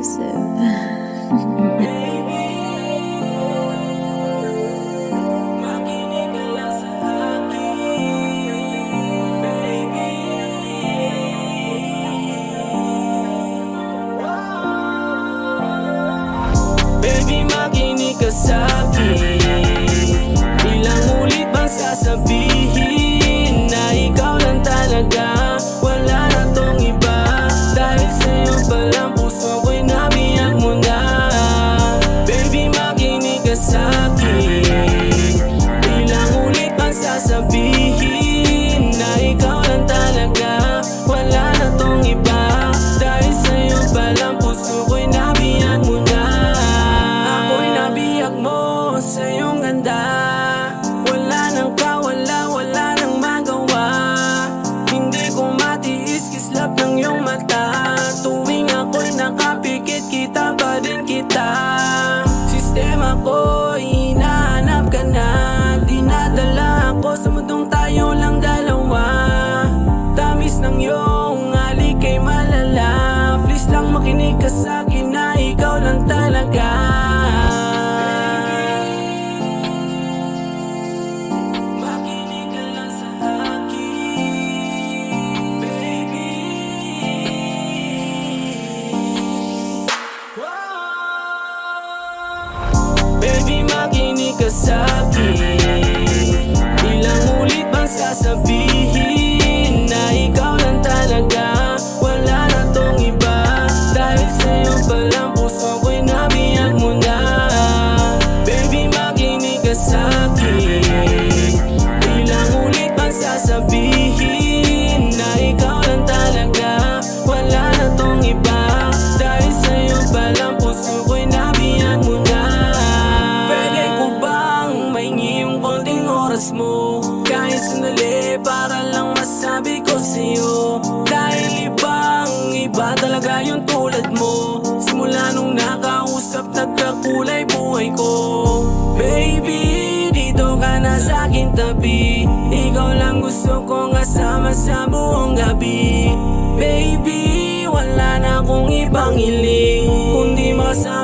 exclusive. Baby, makinig ka sa'kin. Ilang ulit bang sasabihin na ikaw lang talaga, wala na tong iba. Dahil sa'yo palang puso ko'y nabiyag mo na. Baby, makinig ka sa'kin. Ilang ulit bang sasabihin na ikaw lang talaga, wala na tong iba. Dahil sa'yo palang puso ko'y nabiyag mo na. Sa iyong ganda, wala nang kawala, wala nang magawa. Hindi ko matiis kislap ng iyong mata. Tuwing ako'y nakapikit, kita pa din kita. Sistema ko'y hinahanap ka na. Dinadala ako sa mundong tayo lang dalawa. Tamis ng iyong halik kay malala. Please lang makinig ka sa'kin na ikaw lang talaga. Baby, makinig ka sa'kin. Ilang ulit bang sasabihin na ikaw lang talaga, wala na tong iba. Dahil sa'yo palang puso ko'y nabiyag mo na. Baby, makinig ka sa'kin. Ilang ulit bang sasabihin na ikaw lang talaga, wala na tong iba. Dahil sa'yo palang puso ko'y nabiyag mo na. Mo kahit sandali para lang masabi ko sa'yo. Dahil iba talaga yung tulad mo. Simula nung nakausap nagkakulay buhay ko. Baby, dito ka na sa'king tabi. Ikaw lang gusto kong kasama sa buong gabi. Baby, wala na akong ibang hiling kundi makasama